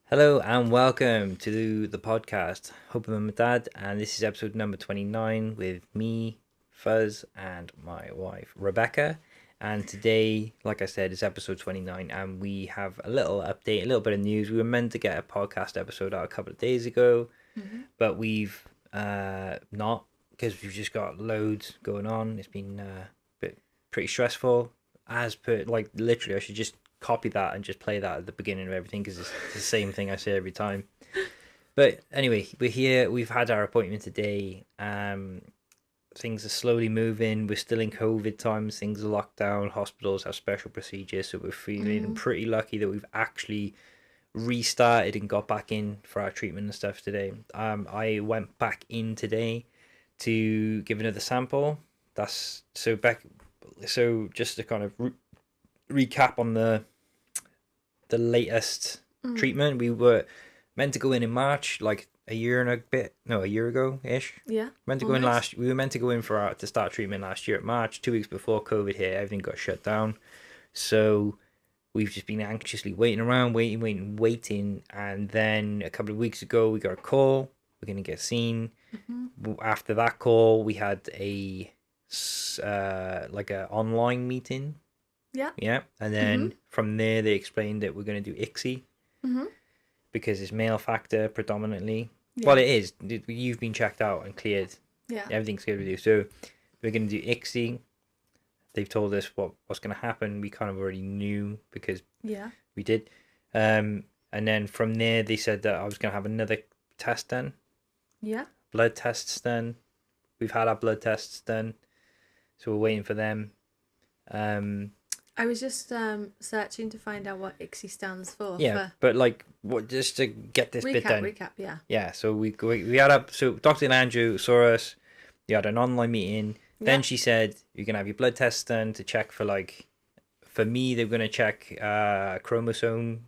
Hello and welcome to the podcast. Hope I'm Dad, and this is episode number 29 with me, Fuzz, and my wife, Rebecca. And today, like I said, is episode 29, and we have a little update, a little bit of news. We were meant to get a podcast episode out a couple of days ago, but we've not, because we've just got loads going on. It's been pretty stressful. As per, like, literally, I should just copy that and just play that at the beginning of everything because it's the same thing I say every time. But anyway, we're here. We've had our appointment today. Things are slowly moving. We're still in COVID times. Things are locked down. Hospitals have special procedures, so we're feeling pretty lucky that we've actually restarted and got back in for our treatment and stuff today. I went back in today to give another sample. That's so back. So just to kind of recap on the latest treatment, we were meant to go in March, like a year ago ish. Yeah. We were meant to go in to start treatment last year at March. 2 weeks before COVID hit, everything got shut down. So we've just been anxiously waiting around, waiting, and then a couple of weeks ago we got a call. We're gonna get seen. After that call, we had a online meeting. Yeah. And then from there, they explained that we're going to do ICSI because it's male factor predominantly. Yeah. Well, it is. You've been checked out and cleared. Yeah. Everything's good with you. So we're going to do ICSI. They've told us what's going to happen. We kind of already knew because we did. And then from there, they said that I was going to have another test done. Yeah. Blood tests done. We've had our blood tests done. So we're waiting for them. I was just searching to find out what ICSI stands for. Yeah, but like, what? Just to get this bit done. Yeah. Yeah, so we had so Dr. Andrew saw us. You had an online meeting. Then she said you're gonna have your blood tests done to check for for me they're gonna check chromosome,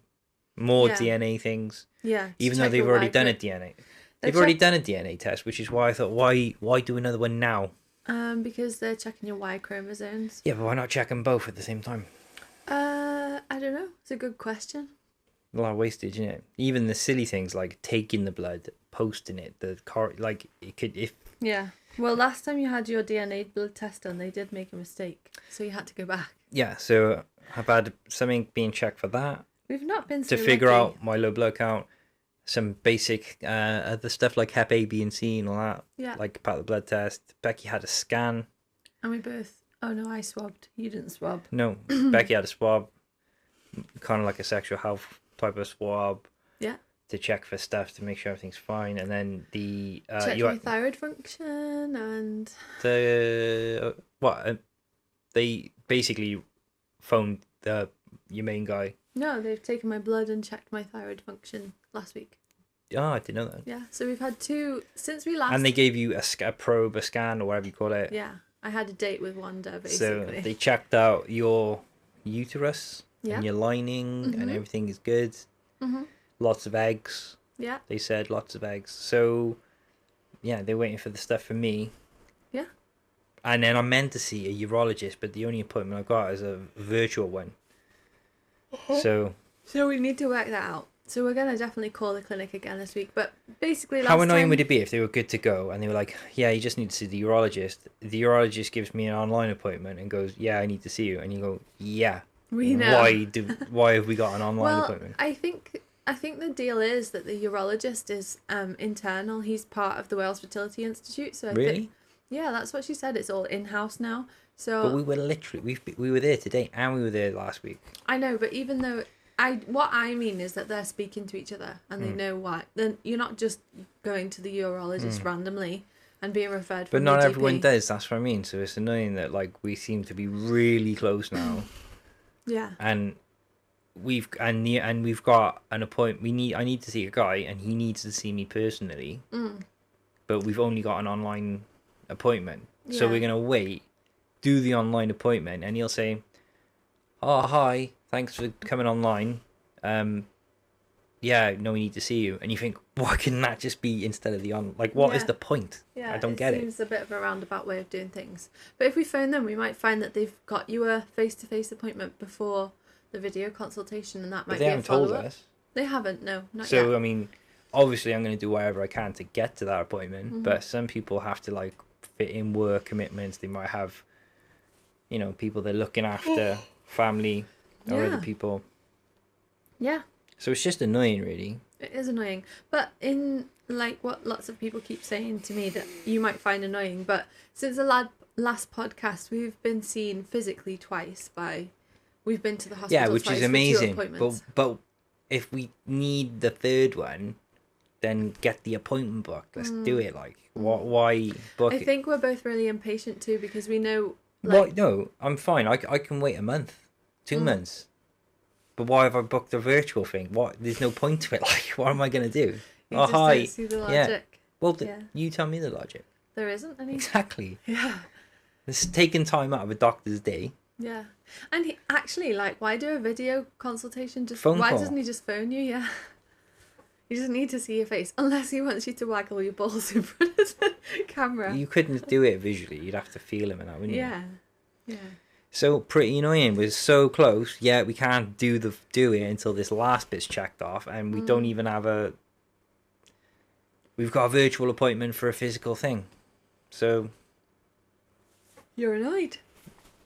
more DNA things. Yeah. Even though they've already done a DNA. They've already done a DNA test, which is why I thought, why do another one now? Because they're checking your Y chromosomes. Yeah, but why not check them both at the same time? I don't know. It's a good question. A lot of wastage, isn't it? Even the silly things like taking the blood, posting it, it could if. Yeah. Well, last time you had your DNA blood test done, they did make a mistake, so you had to go back. Yeah. So I've had something being checked for that. We've not been to figure out my low blood count. Some basic other stuff like Hep A, B, and C and all that. Yeah. Like part of the blood test. Becky had a scan. And we both. Oh no, I swabbed. You didn't swab. No, Becky had a swab. Kind of like a sexual health type of swab. Yeah. To check for stuff to make sure everything's fine, and then the check your thyroid function and the they basically phoned your main guy. No, they've taken my blood and checked my thyroid function last week. Oh, I didn't know that. Yeah, so we've had two since we last. And they gave you a probe, a scan, or whatever you call it. Yeah, I had a date with Wanda, basically. So they checked out your uterus and your lining, and everything is good. Lots of eggs. Yeah. They said lots of eggs. So, yeah, they're waiting for the stuff from me. Yeah. And then I'm meant to see a urologist, but the only appointment I've got is a virtual one. So we need to work that out. So we're going to definitely call the clinic again this week. But basically how annoying would it be if they were good to go and they were like, yeah, you just need to see the urologist. The urologist gives me an online appointment and goes, yeah, I need to see you. And you go, yeah. We know. Why have we got an online appointment? I think the deal is that the urologist is internal. He's part of the Wales Fertility Institute. So really? Yeah, that's what she said. It's all in-house now. So, but we were literally we were there today and we were there last week. I know, but even though what I mean is that they're speaking to each other and they know why. Then you're not just going to the urologist randomly and being referred. But not everyone does. That's what I mean. So it's annoying that we seem to be really close now. Yeah. And we've got an appointment. I need to see a guy and he needs to see me personally. But we've only got an online appointment, so we're gonna wait. Do the online appointment and he'll say, oh, hi, thanks for coming online. Yeah, no, we need to see you. And you think, why couldn't that just be instead of the what is the point? Yeah, I don't get it. It seems a bit of a roundabout way of doing things. But if we phone them, we might find that they've got you a face-to-face appointment before the video consultation, and that might be a follow-up. They haven't told us. They haven't, no, not So yet. I mean, obviously I'm going to do whatever I can to get to that appointment, Mm-hmm. but some people have to like fit in work commitments. They might have, people they're looking after, family or other Yeah. people. Yeah. So it's just annoying, really. It is annoying. But in like what lots of people keep saying to me that you might find annoying, but since the last podcast we've been seen physically twice we've been to the Yeah, hospital which twice is for 2 amazing. appointments. But if we need the third one, then get the appointment booked. Let's do it. Like, why book I it? think we're both really impatient too because we know Why? like No, I'm fine. I can wait a month, 2 Mm. months. But why have I booked a virtual thing? What? There's no point to it. Like, what am I gonna do? you Oh, just hi. don't see the Yeah. logic. Well, Yeah. you tell me the logic. There isn't any. Exactly. Yeah. It's taking time out of a doctor's day. Yeah. And he actually like why do a video consultation just Phone why call. doesn't he just phone you? Yeah. He doesn't need to see your face unless he wants you to waggle your balls in front of the camera. You couldn't do it visually. You'd have to feel him and that, wouldn't you? Yeah. Yeah. So pretty annoying. We're so close. Yeah, we can't do it until this last bit's checked off, and we don't even have a. We've got a virtual appointment for a physical thing, so. You're annoyed.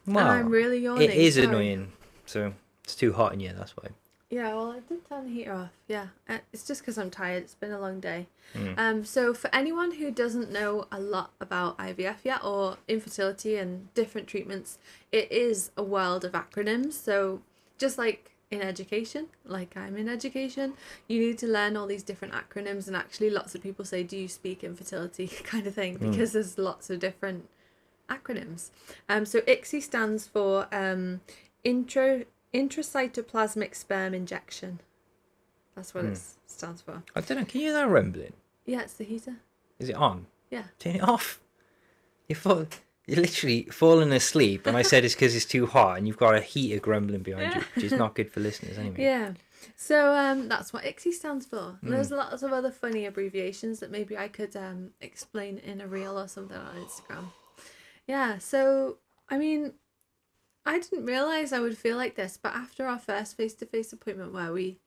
Well, And I'm really yawning. it is sorry. annoying. So it's too hot in here. That's why. Yeah, well, I did turn the heater off. Yeah, it's just because I'm tired. It's been a long day. Mm. So for anyone who doesn't know a lot about IVF yet or infertility and different treatments, it is a world of acronyms. So just like in education, like I'm in education, you need to learn all these different acronyms. And actually, lots of people say, "Do you speak infertility?" kind of thing, because there's lots of different acronyms. So ICSI stands for intracytoplasmic sperm injection. That's what it stands for. I don't know. Can you hear that rumbling? Yeah, it's the heater. Is it on? Yeah. Turn it off. You're literally falling asleep, and I said it's because it's too hot, and you've got a heater grumbling behind you, which is not good for listeners anyway. Yeah. So that's what ICSI stands for. And there's lots of other funny abbreviations that maybe I could explain in a reel or something on Instagram. Yeah, so I mean, I didn't realise I would feel like this, but after our first face-to-face appointment where we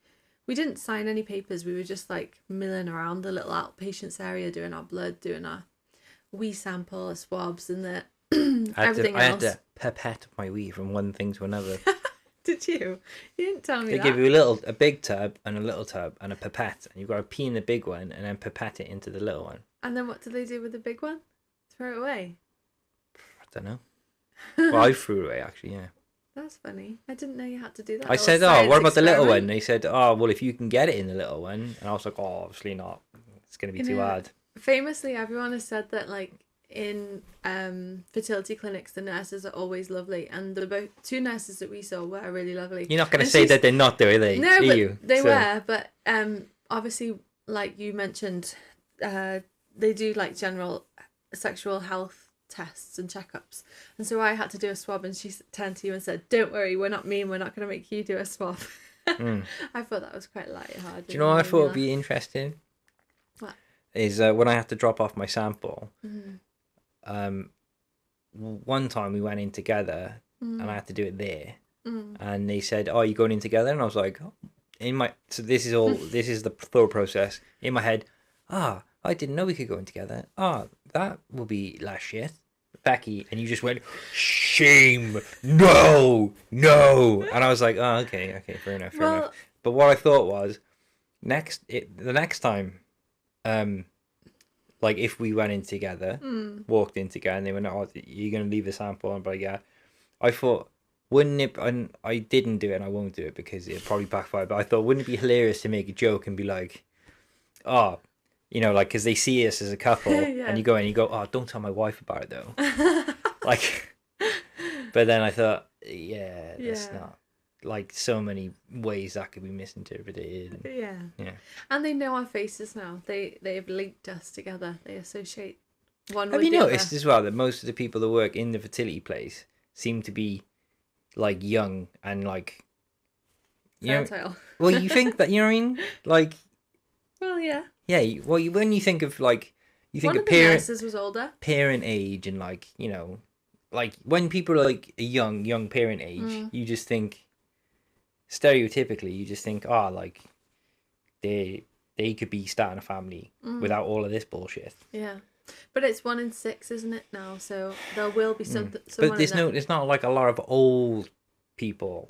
didn't sign any papers, we were just like milling around the little outpatients area doing our blood, doing our wee sample, our swabs and the everything I had else. to pipette my wee from one thing to another. Did you? You didn't tell me They that. give you a big tub and a little tub and a pipette, and you've got to pee in the big one and then pipette it into the little one. And then what do they do with the big one? Throw it away. I don't know. Well, I threw it away actually. Yeah. That's funny. I didn't know you had to do that. I little said, "Oh, science what about the little one?" experiment. And they said, "Oh, well, if you can get it in the little one," and I was like, "Oh, obviously not. It's going to be too hard." Famously, everyone has said that like in fertility clinics, the nurses are always lovely, and the two nurses that we saw were really lovely. You're not going to And say she's- that they're not, though, are they? No, Are but you? they So- were. But obviously, like you mentioned, they do like general sexual health tests and checkups, and so I had to do a swab, and she turned to you and said, "Don't worry, we're not mean. We're not going to make you do a swab." I thought that was quite light-hearted. Do you know what I thought would be interesting? What? Is when I had to drop off my sample. Mm-hmm. One time we went in together, and I had to do it there, and they said, "Oh, you going in together?" And I was like, so this is the thought process in my head. I didn't know we could go in together. That will be less shit, Becky. And you just went, shame, no, and I was like, oh, okay, fair enough. But what I thought was, the next time, like if we went in together, walked in together, and they went, "Oh, you're gonna leave a sample," and I'm like, yeah. I thought, wouldn't it? And I didn't do it, and I won't do it because it probably backfired. But I thought, wouldn't it be hilarious to make a joke and be like, "Oh, like because they see us as a couple," Yeah. and you go in, and you go, "Oh, don't tell my wife about it though." Like, but then I thought, yeah, that's not like so many ways that could be misinterpreted. Yeah. And they know our faces now. They've linked us together. They associate one Have with you the noticed other. as well that most of the people that work in the fertility place seem to be like young and like, you know, Fertile. well, you think that, you know what I mean? Like, Well, yeah. yeah, when you think of like, you think One of of the parent nurses was older. age and like, like when people are like a young parent age, you just think, stereotypically, you just think, like, they could be starting a family without all of this bullshit. Yeah. But it's 1 in 6, isn't it now? So there will be someone But in there. there's not like a lot of old people.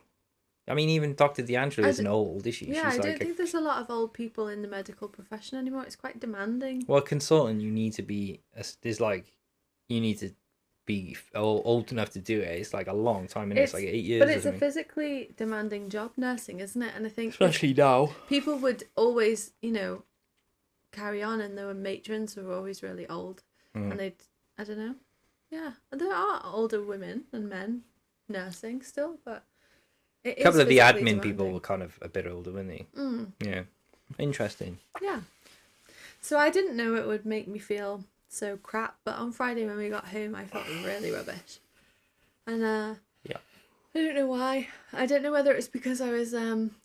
I mean, even Dr. D'Angelo isn't old, is she? Yeah, She's I don't think there's a lot of old people in the medical profession anymore. It's quite demanding. Well, consultant, you need to be. There's like, you need to be old enough to do it. It's like a long time, and it's like 8 years. But it's a physically demanding job, nursing, isn't it? And I think especially now, people would always, carry on, and there were matrons who were always really old, and I don't know. Yeah, there are older women and men nursing still, but a couple of the admin people were kind of a bit older, weren't they? Yeah, interesting. Yeah. So I didn't know it would make me feel so crap, but on Friday when we got home, I felt really rubbish, and yeah, I don't know why. I don't know whether it's because I was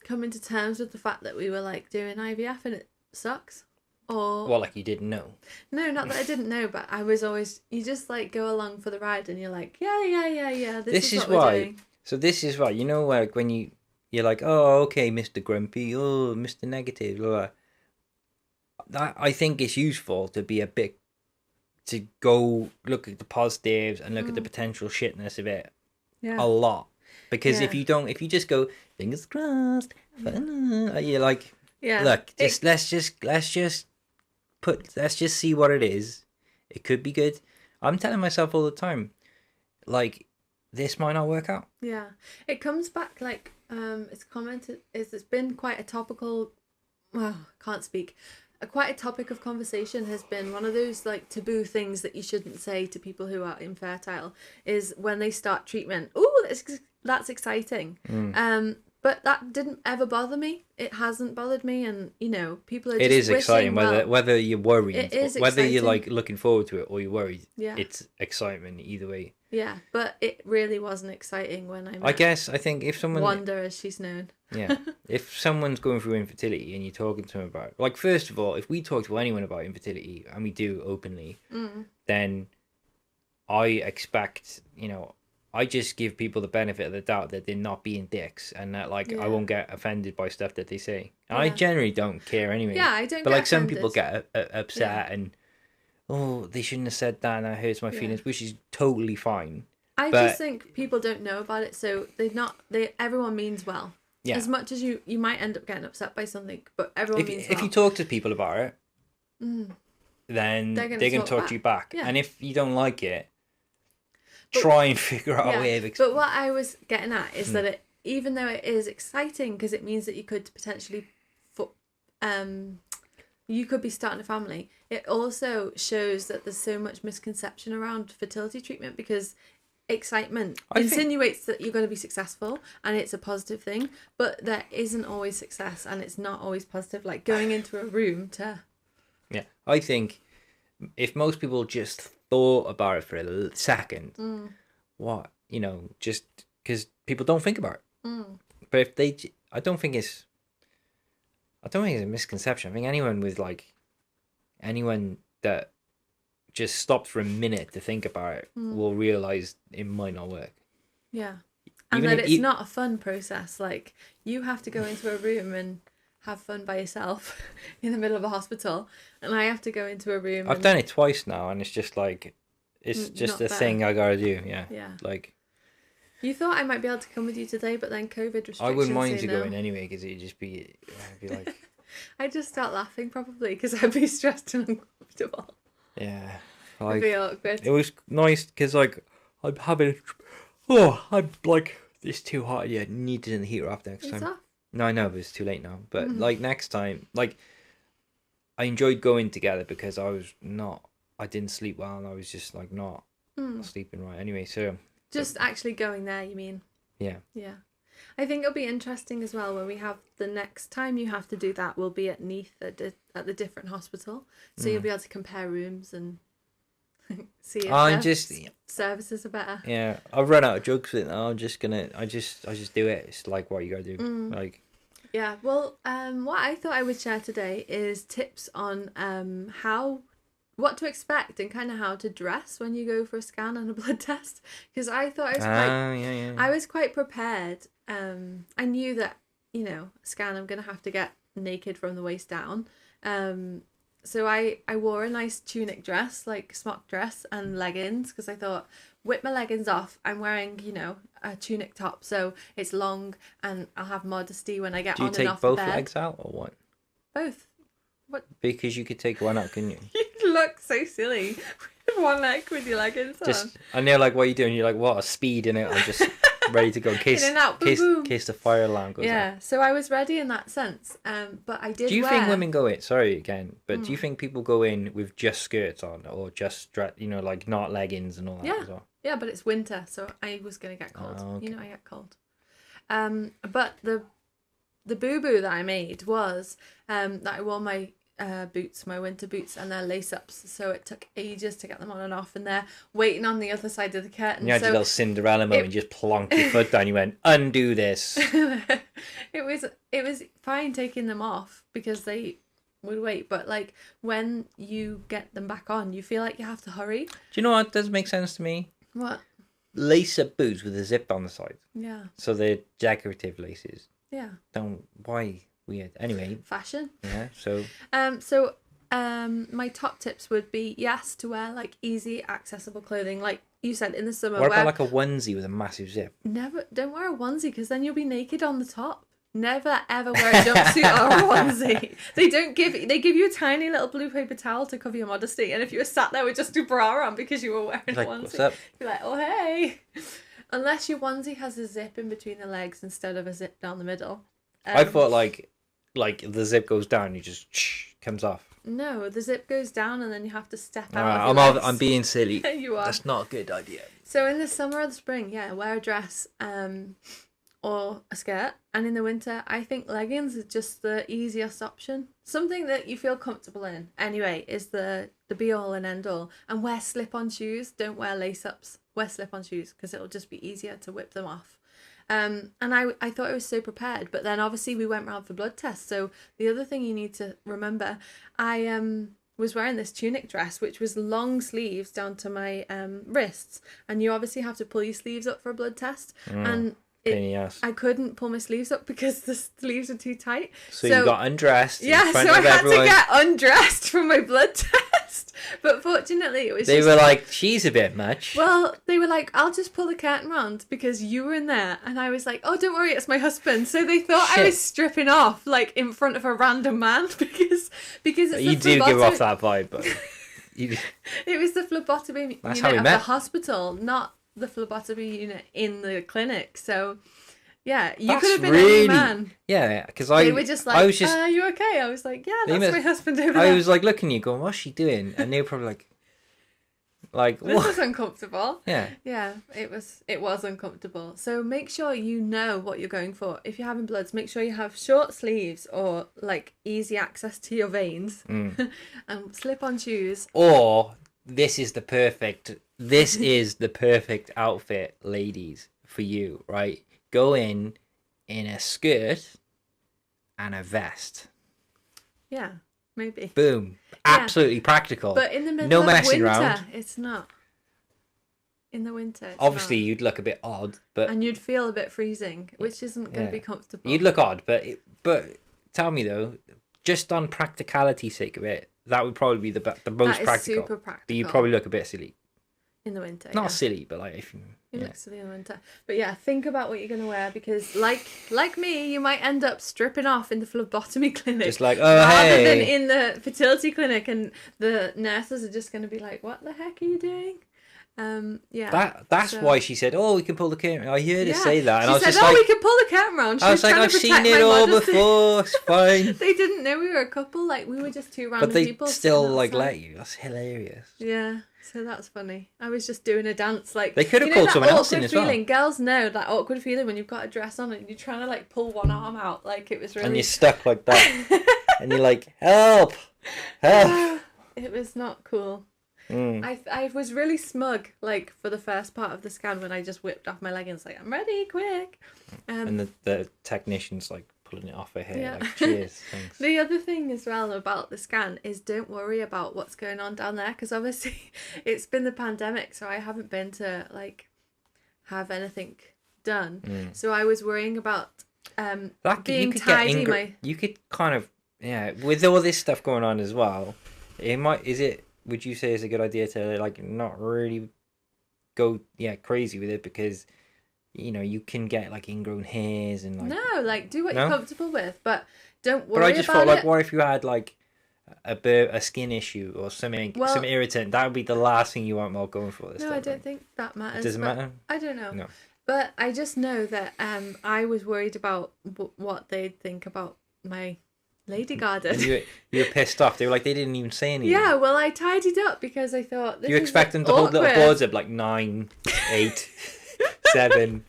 coming to terms with the fact that we were like doing IVF and it sucks. Or, well, like you didn't know. No, not that I didn't know, but I was always, you just like go along for the ride and you're like, yeah, this is what we're doing. So this is why, like when you're like, oh, okay, Mr. Grumpy, oh, Mr. Negative, blah, blah. I think it's useful to be to go look at the positives and look at the potential shitness of it a lot. Because if you just go, fingers crossed, you're like, look, let's just see what it is. It could be good. I'm telling myself all the time, like, this might not work out. Yeah, it comes back like it's commented. It's been quite a topical. Well, can't speak. Quite a topic of conversation has been one of those like taboo things that you shouldn't say to people who are infertile is when they start treatment. Oh, that's exciting. But that didn't ever bother me. It hasn't bothered me, and people are. It is exciting whether you're worried, it is whether exciting. You're like looking forward to it or you're worried. Yeah, it's excitement either way. Yeah, but it really wasn't exciting when I met I think if someone Wanda, as she's known. Yeah, if someone's going through infertility and you're talking to them about it, like, first of all, if we talk to anyone about infertility, and we do openly, then I expect, I just give people the benefit of the doubt that they're not being dicks, and that I won't get offended by stuff that they say. And I generally don't care anyway. Yeah, I don't. But get some offended. people get upset and they shouldn't have said that, and that hurts my feelings, which is totally fine. I just think people don't know about it, so everyone means well. Yeah. As much as you might end up getting upset by something, but everyone means well. If you talk to people about it, then they're going to talk to you back. Yeah. And if you don't like it, try and figure out a way of explaining. But what I was getting at is that even though it is exciting, because it means that you could potentially, you could be starting a family, it also shows that there's so much misconception around fertility treatment, because excitement insinuates that you're going to be successful and it's a positive thing, but there isn't always success and it's not always positive, like going into a room to... Yeah, I think if most people just thought about it for a second, just because people don't think about it. But if they... I don't think it's a misconception. I think anyone that just stops for a minute to think about it will realize it might not work. Yeah. And that it's not a fun process. Like, you have to go into a room and have fun by yourself in the middle of a hospital, and I have to go into a room. I've done it twice now, and it's just like, it's just a thing I gotta do. Yeah. Like, you thought I might be able to come with you today, but then COVID restrictions. I wouldn't mind you going anyway, because it'd just be, I'd be like... I'd just start laughing probably, because I'd be stressed and uncomfortable. Yeah, it'd be awkward. It was nice because I'm like, it's too hot. Yeah, need to turn the heater off next time. Off? No, I know, but it's too late now. But like next time, like, I enjoyed going together because I didn't sleep well, and I was just like not sleeping right. Anyway, so just actually going there, you mean? Yeah. Yeah. I think it'll be interesting as well when we have the next time you have to do that. We'll be at Neath at the different hospital, so you'll be able to compare rooms and see if services are better. Yeah, I've run out of drugs with it now. I'm just gonna, I just do it. It's like what you gotta do. Like. Yeah. Well, what I thought I would share today is tips on what to expect and kind of how to dress when you go for a scan and a blood test, because I thought I was quite prepared. I knew that, a scan I'm going to have to get naked from the waist down. So I wore a nice tunic dress, like smock dress and leggings, because I thought, whip my leggings off. I'm wearing, a tunic top, so it's long and I'll have modesty when I get Do you on and take off the both bed. legs out or what? Both. What? Because you could take one out, couldn't you? You look so silly with one leg with your leggings on. And they're like, what are you doing? You're like, what? A speed in it. I'm just ready to go in case, In and out, boom, case, boom. case the fire alarm goes off. Yeah, so I was ready in that sense. But I did. Do you wear... think women go in? Sorry again, but do you think people go in with just skirts on or just like not leggings and all that as well? Yeah, but it's winter, so I was gonna get cold. Oh, okay. I get cold. But the boo boo that I made was that I wore my boots, my winter boots, and they're lace ups. So it took ages to get them on and off, and they're waiting on the other side of the curtain. You had your little Cinderella moment, and just plonked your foot down. You went, undo this. It was fine taking them off because they would wait, but like when you get them back on, you feel like you have to hurry. Do you know what does make sense to me? What? Lace up boots with a zip on the side. Yeah. So they're decorative laces. Yeah. Why weird? Anyway. Fashion. Yeah. So. My top tips would be yes to wear like easy accessible clothing, like you said in the summer. What about like a onesie with a massive zip? Don't wear a onesie because then you'll be naked on the top. Never ever wear a jumpsuit or a onesie. They give you a tiny little blue paper towel to cover your modesty, and if you were sat there with just a bra on because you were wearing a onesie, what's up? you're like, oh hey. Unless your onesie has a zip in between the legs instead of a zip down the middle. I thought like the zip goes down, you just comes off. No, the zip goes down and then you have to step out. I'm being silly. You are. That's not a good idea. So in the summer or the spring, yeah, wear a dress or a skirt. And in the winter, I think leggings is just the easiest option. Something that you feel comfortable in, anyway, is the be-all and end-all. And wear slip-on shoes. Don't wear lace-ups. Wear slip-on shoes because it'll just be easier to whip them off. And I thought I was so prepared, but then obviously we went round for blood tests. So the other thing you need to remember, I was wearing this tunic dress, which was long sleeves down to my wrists, and you obviously have to pull your sleeves up for a blood test. And I couldn't pull my sleeves up because the sleeves were too tight. So you got undressed. Yeah, so I had to get undressed for my blood test. But fortunately, it was They were like, she's a bit much. Well, they were like, I'll just pull the curtain round because you were in there. And I was like, oh, don't worry, it's my husband. So they thought I was stripping off, like, in front of a random man because it's you do give off that vibe, but... It was the phlebotomy unit of the hospital, not the phlebotomy unit in the clinic. So... yeah, you could have been any man. Yeah, because they were just like, are you okay? I was like, yeah, that's my husband over there. I was like looking at you going, what's she doing? And they were probably like this what? was uncomfortable. Yeah. Yeah, it was uncomfortable. So make sure you know what you're going for. If you're having bloods, make sure you have short sleeves or like easy access to your veins and slip-on shoes. Or this is the perfect outfit, ladies, for you, right? Go in a skirt and a vest. Yeah, maybe. Boom. Absolutely practical. But in the middle of winter, around. It's not. In the winter, it's obviously not. You'd look a bit odd, but and you'd feel a bit freezing, which isn't going to be comfortable. You'd look odd, but tell me though, just on practicality's sake of it, that would probably be the most that is practical. Super practical. But you'd probably look a bit silly. In the winter. Not silly, but like if you look silly in the winter. But yeah, think about what you're gonna wear because like me, you might end up stripping off in the phlebotomy clinic. Just like, rather than in the fertility clinic, and the nurses are just gonna be like, what the heck are you doing? That's why she said, oh, we can pull the curtain. I heard her say that, and I was said, just like, we can pull the curtain around. I was like, I've seen it all before. It's fine. They didn't know we were a couple. Like we were just two random people. But they still like let you. That's hilarious. Yeah. So that's funny. I was just doing a dance, like they could have called someone else in as well. Girls know that awkward feeling when you've got a dress on and you're trying to like pull one arm out, like it was really. And you're stuck like that, and you're like, help. It was not cool. I was really smug, like for the first part of the scan when I just whipped off my leggings, like I'm ready, quick. And the technician's like pulling it off her hair, like cheers, thanks. The other thing as well about the scan is don't worry about what's going on down there because obviously it's been the pandemic, so I haven't been to like have anything done. So I was worrying about That you being could tidy. get you could kind of with all this stuff going on as well. It might would you say it's a good idea to like not really go crazy with it because you can get like ingrown hairs and like No, like do what No? you're comfortable with, but don't But I worry just about thought like it. what if you had like a skin issue or something Well- some irritant, that would be the last thing you want while going for this No, stuff, I don't right? think that matters. It doesn't but matter? I don't know. No. But I just know that I was worried about what they'd think about my lady garden. And you were pissed off. They were like, they didn't even say anything. Yeah, well, I tidied up because I thought this You is expect them to hold little awkward. boards up like 9, 8, 7,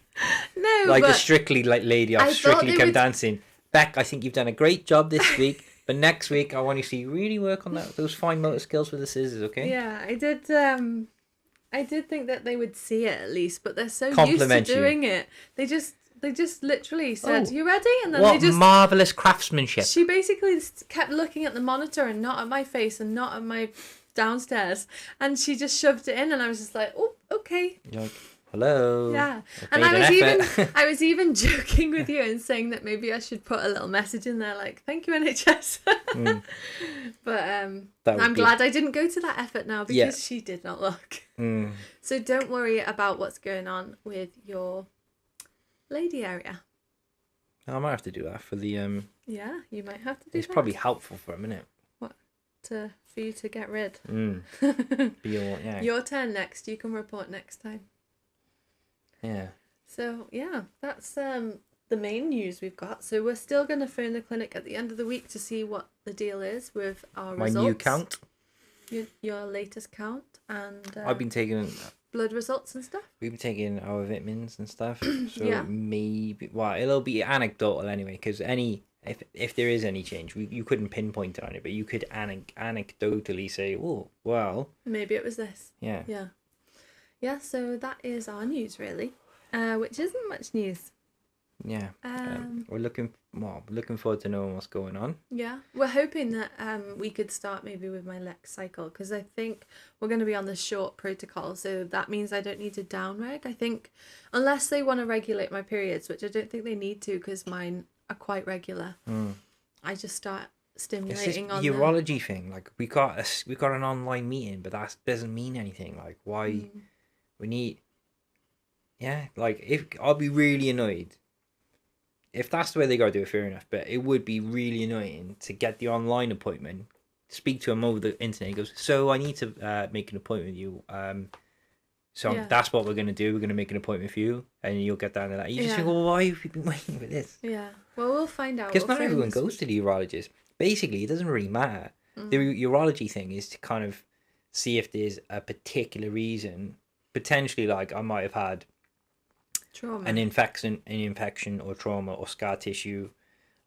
No, like but the Strictly like lady I off thought Strictly they Come would- Dancing. Beck, I think you've done a great job this week, but next week I want to see you really work on those fine motor skills with the scissors, okay? yeah, I did. I did think that they would see it at least, but they're so used to Compliment you. doing it. They just literally said, Oh, "You ready?" And then What they just. marvellous craftsmanship. She basically kept looking at the monitor and not at my face and not at my downstairs, and she just shoved it in, and I was just like, "Oh, okay." You're like, hello. Yeah, I've and made an effort. I was even joking with you and saying that maybe I should put a little message in there like "Thank you NHS," but That would I'm be- glad I didn't go to that effort now because Yeah. she did not look. Mm. So don't worry about what's going on with your lady area. I might have to do that for the Yeah, you might have to do It's that probably helpful for a minute. for you to get rid. Be all, yeah. Your turn next. You can report next time. Yeah. So yeah, that's the main news we've got. So we're still going to phone the clinic at the end of the week to see what the deal is with our My results. new count. Your latest count and I've been taking blood results and stuff. we've been taking our vitamins and stuff. So Yeah. maybe it'll be anecdotal anyway because if there is any change, you couldn't pinpoint it on it, but you could anecdotally say, oh well, Maybe it was this. yeah. Yeah, so that is our news really, which isn't much news. Yeah. We're looking forward to knowing what's going on. Yeah, we're hoping that we could start maybe with my Lex cycle because I think we're going to be on the short protocol, so that means I don't need to downreg. I think unless they want to regulate my periods, which I don't think they need to because mine are quite regular. I just start It's this stimulating on urology thing. Like we got an online meeting, but that doesn't mean anything. Like why we need. Yeah, like if I'll be really annoyed. If that's the way they gotta do it, fair enough. But it would be really annoying to get the online appointment, speak to him over the internet. He goes, "So I need to make an appointment with you. Yeah. That's what we're gonna do. We're gonna make an appointment for you, and you'll get down to that." You just Yeah. think, "Well, why have you been waiting for this?" Yeah, well, we'll find out. Because We'll not phone everyone this goes week. to the urologist. Basically, it doesn't really matter. The urology thing is to kind of see if there's a particular reason. Potentially, like I might have had Trauma. an infection or trauma or scar tissue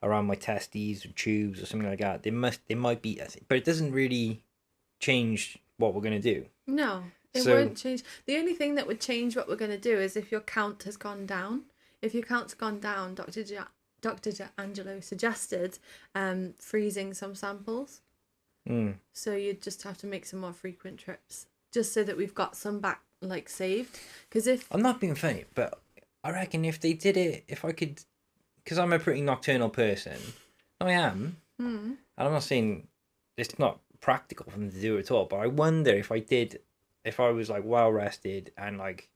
around my testes or tubes or something like that. There might be, but it doesn't really change what we're gonna do. No, it So- won't change. The only thing that would change what we're going to do is if your count has gone down. If your count's gone down, Dr. Angelo suggested freezing some samples. So you'd just have to make some more frequent trips, just so that we've got some back like saved. Because if I'm not being funny, but I reckon if they did it, if I could, because I'm a pretty nocturnal person, I am, and I'm not saying it's not practical for them to do it at all, but I wonder if I was like well rested and like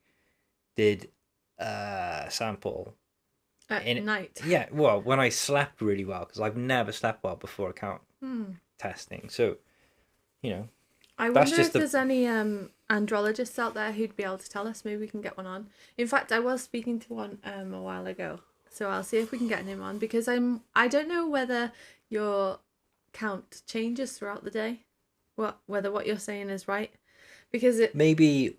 did a sample at night, yeah, well, when I slept really well, because I've never slept well before account testing, so I That's wonder just if the- there's any andrologists out there who'd be able to tell us. Maybe we can get one on. In fact, I was speaking to one a while ago, so I'll see if we can get him on because I don't know whether your count changes throughout the day, whether what you're saying is right, because it maybe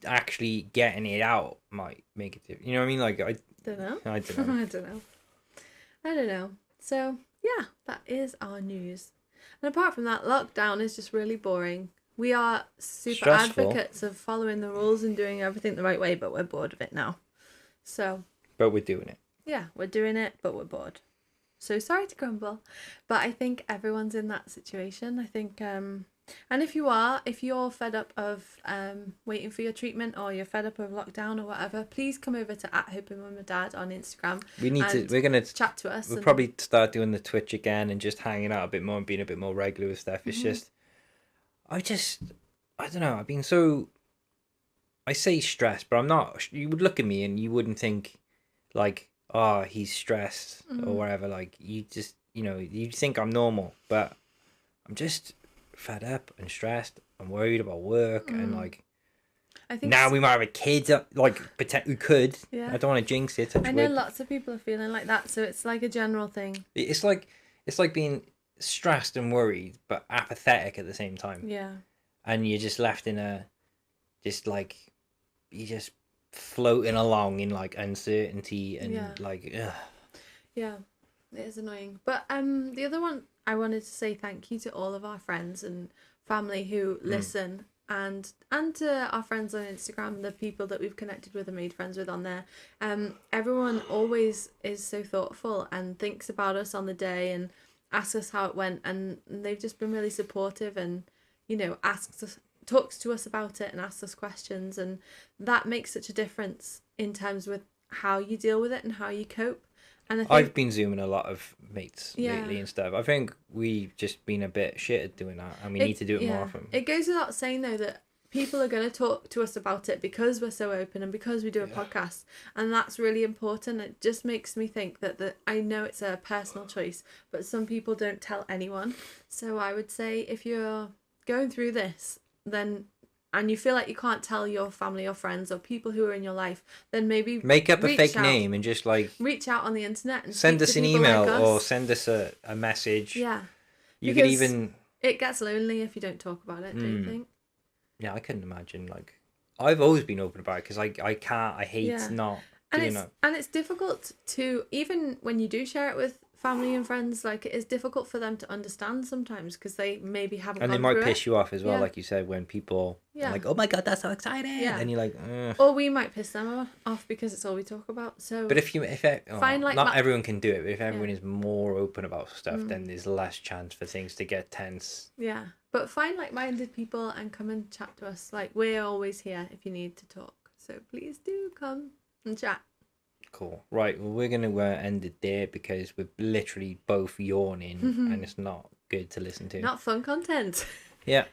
actually getting it out might make it different. You know what I mean? Like I don't know. don't know. I don't know. So yeah, that is our news. And apart from that, lockdown is just really boring. We are super Stressful. advocates of following the rules and doing everything the right way, but we're bored of it now. So But we're doing it. yeah, we're doing it, but we're bored. So sorry to grumble, but I think everyone's in that situation. I think And if you're fed up of waiting for your treatment, or you're fed up of lockdown or whatever, please come over to @HopingMumAndDad on Instagram. We're gonna chat to us. We'll probably start doing the Twitch again and just hanging out a bit more and being a bit more regular with stuff. It's just, I don't know. I've been so, I say stressed, but I'm not. You would look at me and you wouldn't think like, oh, he's stressed or whatever. Like you just, you think I'm normal, but I'm just fed up and stressed. I'm worried about work and like. I think now we might have a kid, like who could. Yeah. I don't want to jinx it. I know lots of people are feeling like that, so it's like a general thing. It's like being stressed and worried, but apathetic at the same time. Yeah. And you're just left in you're just floating along in like uncertainty and like. Ugh. Yeah, it is annoying. But the other one, I wanted to say thank you to all of our friends and family who listen. And to our friends on Instagram, the people that we've connected with and made friends with on there. Everyone always is so thoughtful and thinks about us on the day and asks us how it went. And they've just been really supportive and, talks to us about it and asks us questions. And that makes such a difference in terms with how you deal with it and how you cope. And I've been Zooming a lot of mates lately and stuff. I think we've just been a bit shit at doing that, and we need to do it more often. It goes without saying, though, that people are going to talk to us about it because we're so open and because we do a podcast, and that's really important. It just makes me think that I know it's a personal choice, but some people don't tell anyone. So I would say if you're going through this, and you feel like you can't tell your family or friends or people who are in your life, then maybe make up a fake name and just like reach out on the internet and send us an email or send us a message. Yeah. You could even... It gets lonely if you don't talk about it, don't you think? Yeah, I couldn't imagine. Like, I've always been open about it because I hate not doing it. And it's difficult to, even when you do share it with family and friends, like it is difficult for them to understand sometimes because they maybe haven't and gone they might through piss it. you off as well, like you said, when people are like, oh my god, that's so exciting, and you're like, ugh. Or we might piss them off because it's all we talk about. So but not everyone can do it, but if everyone is more open about stuff, then there's less chance for things to get tense. Yeah, but find like-minded people and come and chat to us. Like, we're always here if you need to talk, so please do come and chat. Cool. Right, well, we're going to end it there because we're literally both yawning and it's not good to listen to. Not fun content. Yeah.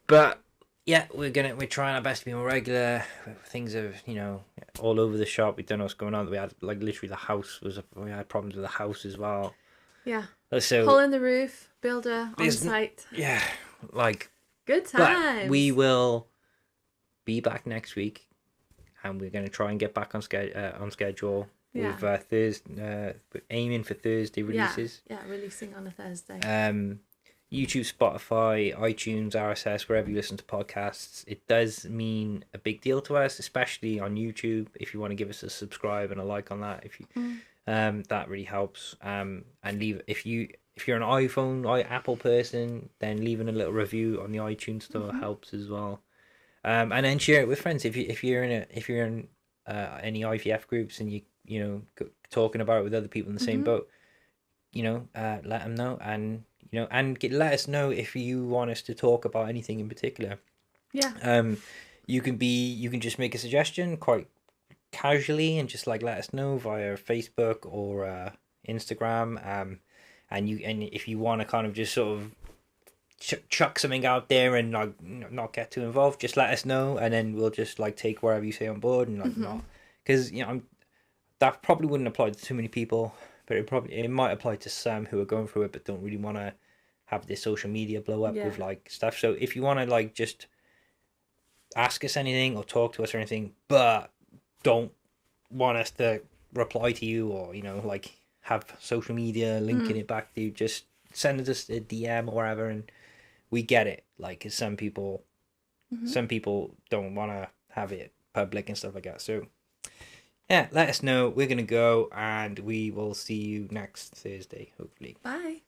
But yeah, we're trying our best to be more regular. Things are, all over the shop. We don't know what's going on. We had like literally we had problems with the house as well. Yeah. So hole in the roof, builder on site. Yeah, like good times. But we will be back next week. And we're going to try and get back on schedule with Thursday, aiming for Thursday releases. Yeah, releasing on a Thursday. YouTube, Spotify, iTunes, RSS, wherever you listen to podcasts. It does mean a big deal to us, especially on YouTube. If you want to give us a subscribe and a like on that, that really helps. And if you're an iPhone, Apple person, then leaving a little review on the iTunes store helps as well. And then share it with friends. If you're in any IVF groups and you talking about it with other people in the same boat, let them know, and let us know if you want us to talk about anything in particular. Yeah. You can just make a suggestion quite casually and just like let us know via Facebook or Instagram. And if you want to kind of just sort of chuck something out there and like not get too involved, just let us know, and then we'll just like take whatever you say on board and like not, because that probably wouldn't apply to too many people, but it might apply to some who are going through it but don't really want to have their social media blow up with like stuff. So if you want to like just ask us anything or talk to us or anything, but don't want us to reply to you or like have social media linking it back to you, just send us a DM or whatever, and we get it. Like, 'cause some people don't want to have it public and stuff like that. So, yeah, let us know. We're going to go, and we will see you next Thursday, hopefully. Bye.